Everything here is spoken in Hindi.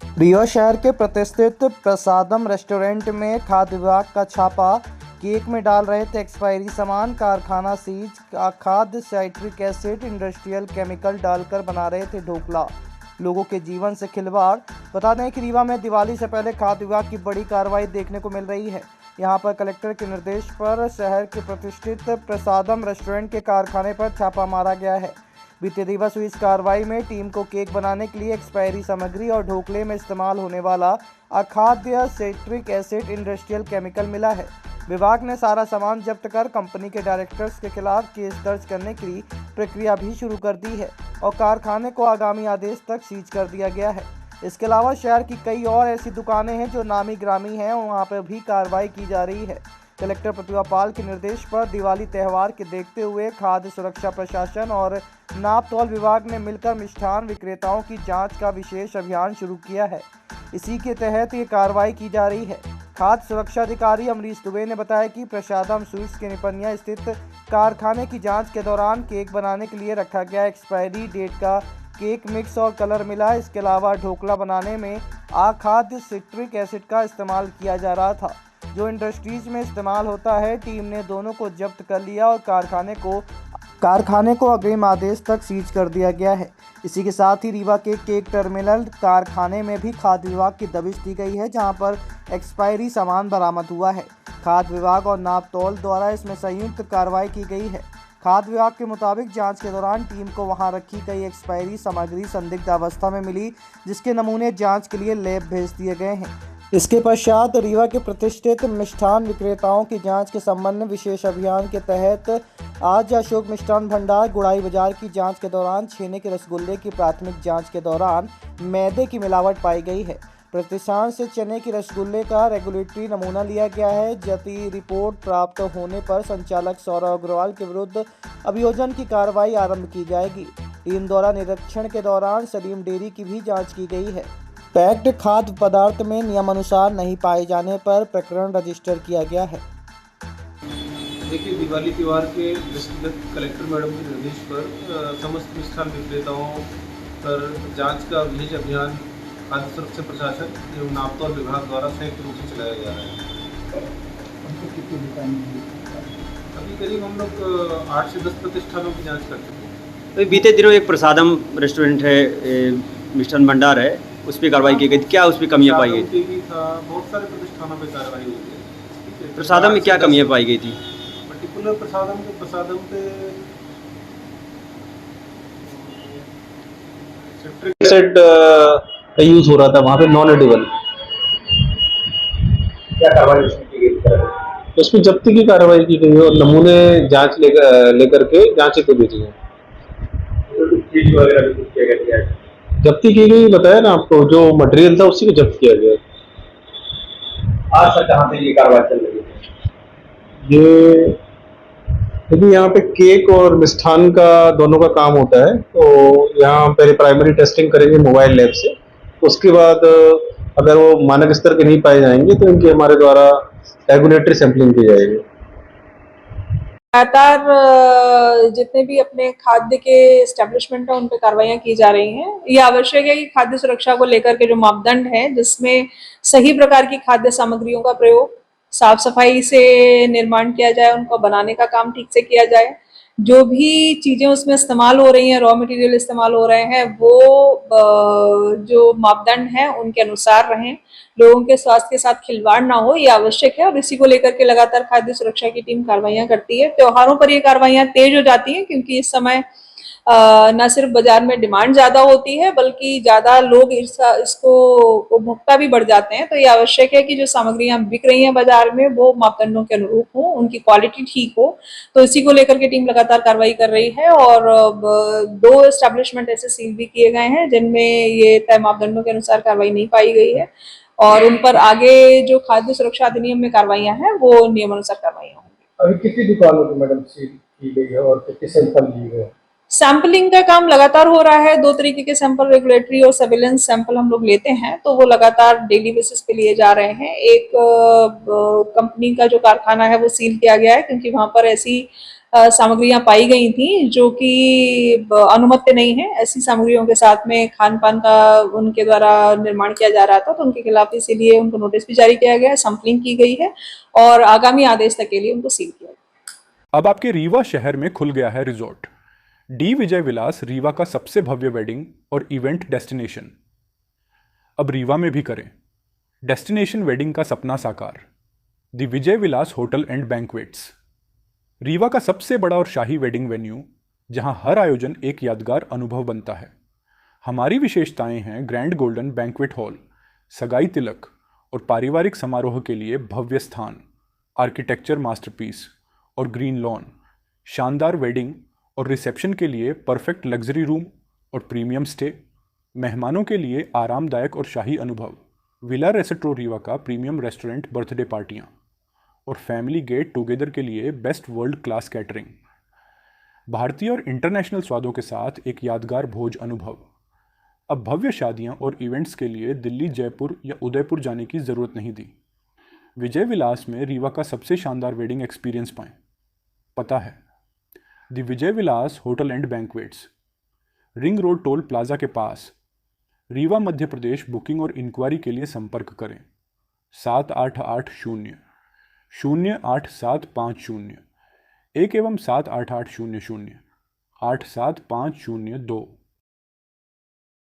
रीवा शहर के प्रतिष्ठित प्रसादम रेस्टोरेंट में खाद्य विभाग का छापा। केक में डाल रहे थे एक्सपायरी सामान। कारखाना सीज। खाद्य साइट्रिक एसिड इंडस्ट्रियल केमिकल डालकर बना रहे थे ढोकला। लोगों के जीवन से खिलवाड़। बता दें कि रीवा में दिवाली से पहले खाद्य विभाग की बड़ी कार्रवाई देखने को मिल रही है। यहां पर कलेक्टर के निर्देश पर शहर के प्रतिष्ठित प्रसादम रेस्टोरेंट के कारखाने पर छापा मारा गया है। बीते दिवस हुई इस कार्रवाई में टीम को केक बनाने के लिए एक्सपायरी सामग्री और ढोकले में इस्तेमाल होने वाला अखाद्य साइट्रिक एसिड इंडस्ट्रियल केमिकल मिला है। विभाग ने सारा सामान जब्त कर कंपनी के डायरेक्टर्स के खिलाफ केस दर्ज करने की प्रक्रिया भी शुरू कर दी है और कारखाने को आगामी आदेश तक सीज कर दिया गया है। इसके अलावा शहर की कई और ऐसी दुकानें हैं जो नामी ग्रामी हैं और वहाँ पर भी कार्रवाई की जा रही है। कलेक्टर प्रतिभा पाल के निर्देश पर दिवाली त्यौहार के देखते हुए खाद्य सुरक्षा प्रशासन और नाप तौल विभाग ने मिलकर मिष्ठान विक्रेताओं की जांच का विशेष अभियान शुरू किया है। इसी के तहत ये कार्रवाई की जा रही है। खाद्य सुरक्षा अधिकारी अमरीश दुबे ने बताया कि प्रसादम स्वीट्स के निपनिया स्थित कारखाने की जांच के दौरान केक बनाने के लिए रखा गया एक्सपायरी डेट का केक मिक्स और कलर मिला। इसके अलावा ढोकला बनाने में अखाद्य सिट्रिक एसिड का इस्तेमाल किया जा रहा था, जो इंडस्ट्रीज में इस्तेमाल होता है। टीम ने दोनों को जब्त कर लिया और कारखाने को अग्रिम आदेश तक सीज कर दिया गया है। इसी के साथ ही रीवा के केक टर्मिनल कारखाने में भी खाद्य विभाग की दबिश दी गई है, जहां पर एक्सपायरी सामान बरामद हुआ है। खाद्य विभाग और नाप तौल द्वारा इसमें संयुक्त कार्रवाई की गई है। खाद्य विभाग के मुताबिक जांच के दौरान टीम को वहां रखी गई एक्सपायरी सामग्री संदिग्ध अवस्था में मिली, जिसके नमूने जांच के लिए लैब भेज दिए गए हैं। इसके पश्चात रीवा के प्रतिष्ठित मिष्ठान विक्रेताओं की जांच के संबंध में विशेष अभियान के तहत आज अशोक मिष्ठान भंडार गुड़ाई बाजार की जांच के दौरान छेने के रसगुल्ले की प्राथमिक जांच के दौरान मैदे की मिलावट पाई गई है। प्रतिष्ठान से चने की रसगुल्ले का रेगुलेटरी नमूना लिया गया है। जल्दी रिपोर्ट प्राप्त होने पर संचालक सौरभ अग्रवाल के विरुद्ध अभियोजन की कार्रवाई आरंभ की जाएगी। टीम द्वारा निरीक्षण के दौरान सलीम डेयरी की भी जाँच की गई है। पैक्ड खाद्य पदार्थ में नियमानुसार नहीं पाए जाने पर प्रकरण रजिस्टर किया गया है। देखिए, दिवाली त्यौहार के दृष्टिगत कलेक्टर मैडम के निर्देश पर समस्त मिष्ठान विक्रेताओं पर जांच का विशेष अभियान खाद्य सुरक्षा प्रशासन एवं नाप तौल विभाग द्वारा संयुक्त रूप से चलाया जा रहा है। अभी करीब हम लोग 8 से 10 प्रतिष्ठानों की जाँच कर चुके हैं। तो बीते दिनों एक प्रसादम रेस्टोरेंट है, मिष्ठान भंडार है, उस पर कार्रवाई की गई थी। क्या उस पर कमियाँ पाई गई थी? बहुत सारे प्रतिष्ठानों पर कार्रवाई हुई है। प्रसादम में क्या कमियाँ पाई गई थी? पर्टिकुलर प्रसादम पे सिट्रिक एसिड का यूज हो रहा था, वहाँ पे नॉन एडिबल। क्या कार्रवाई की गई? उसमें जब्ती की कार्रवाई की गई है और नमूने जांच लेकर के जांच को भेजी है। चीज वगैरह भी कुछ किया गया है? जब्ती की गई, बताया ना आपको, जो मटेरियल था उसी को जब्त किया गया। आज तक कहाँ से ये कार्रवाई चल रही है? ये क्योंकि यहाँ पे केक और मिष्ठान का दोनों का काम होता है, तो यहाँ पहले प्राइमरी टेस्टिंग करेंगे मोबाइल लैब से। उसके बाद अगर वो मानक स्तर के नहीं पाए जाएंगे तो इनकी हमारे द्वारा रेगुलेटरी सैंपलिंग की जाएगी। लगातार जितने भी अपने खाद्य के एस्टेब्लिशमेंट है उन पर कार्रवाइयाँ की जा रही हैं। ये आवश्यक है कि खाद्य सुरक्षा को लेकर के जो मापदंड है, जिसमें सही प्रकार की खाद्य सामग्रियों का प्रयोग, साफ सफाई से निर्माण किया जाए, उनको बनाने का काम ठीक से किया जाए, जो भी चीजें उसमें इस्तेमाल हो रही हैं, रॉ मटेरियल इस्तेमाल हो रहे हैं, वो जो मापदंड हैं उनके अनुसार रहें, लोगों के स्वास्थ्य के साथ खिलवाड़ ना हो, ये आवश्यक है। और इसी को लेकर के लगातार खाद्य सुरक्षा की टीम कार्रवाइयां करती है। त्योहारों पर ये कार्रवाइयां तेज हो जाती हैं क्योंकि इस समय न सिर्फ बाजार में डिमांड ज्यादा होती है, बल्कि ज्यादा लोग इसको उपभोक्ता भी बढ़ जाते हैं। तो ये आवश्यक है कि जो सामग्रियां बिक रही हैं बाजार में वो मापदंडों के अनुरूप हो, उनकी क्वालिटी ठीक हो। तो इसी को लेकर के टीम लगातार कार्रवाई कर रही है और 2 एस्टेब्लिशमेंट ऐसे सील भी किए गए हैं जिनमें ये तय मापदंडों के अनुसार कार्रवाई नहीं पाई गई है और उन पर आगे जो खाद्य सुरक्षा अधिनियम में कार्रवाइयां हैं वो नियमानुसार कार्रवाइयां होंगी। अभी कितनी दुकानों को मैडम सील की गई है और कितने सैंपल लिए गए? सैंपलिंग का काम लगातार हो रहा है। 2 तरीके के सैंपल, रेगुलेटरी और सर्विलेंस सैंपल हम लोग लेते हैं, तो वो लगातार डेली बेसिस पे लिए जा रहे हैं। एक कंपनी का जो कारखाना है वो सील किया गया है क्योंकि वहां पर ऐसी सामग्रियां पाई गई थी जो कि अनुमति नहीं है। ऐसी सामग्रियों के साथ में खान पान का उनके द्वारा निर्माण किया जा रहा था, तो उनके खिलाफ इसीलिए उनको नोटिस भी जारी किया गया है, सैंपलिंग की गई है और आगामी आदेश तक के लिए उनको सील किया गया। अब आपके रीवा शहर में खुल गया है रिजॉर्ट। डी विजय विलास रीवा का सबसे भव्य वेडिंग और इवेंट डेस्टिनेशन। अब रीवा में भी करें डेस्टिनेशन वेडिंग का सपना साकार। The Vijay Vilas hotel and banquets, Rewa का सबसे बड़ा और शाही वेडिंग वेन्यू, जहां हर आयोजन एक यादगार अनुभव बनता है। हमारी विशेषताएं हैं ग्रैंड गोल्डन बैंक्वेट हॉल, सगाई तिलक और पारिवारिक समारोह के लिए भव्य स्थान, आर्किटेक्चर मास्टरपीस और ग्रीन लॉन, शानदार वेडिंग और रिसेप्शन के लिए परफेक्ट लग्जरी रूम और प्रीमियम स्टे, मेहमानों के लिए आरामदायक और शाही अनुभव, विला रेस्टोरेंट रीवा का प्रीमियम रेस्टोरेंट बर्थडे पार्टियाँ और फैमिली गेट टुगेदर के लिए बेस्ट वर्ल्ड क्लास कैटरिंग। भारतीय और इंटरनेशनल स्वादों के साथ एक यादगार भोज अनुभव। अब भव्य शादियां और इवेंट्स के लिए दिल्ली, जयपुर या उदयपुर जाने की ज़रूरत नहीं दी। विजय विलास में रीवा का सबसे शानदार वेडिंग एक्सपीरियंस पाएं। पता है the Vijay Vilas hotel and banquets, ring road toll plaza के पास, रीवा, मध्य प्रदेश। बुकिंग और इंक्वायरी के लिए संपर्क करें 7880 08750 1 एवं 78800 87502।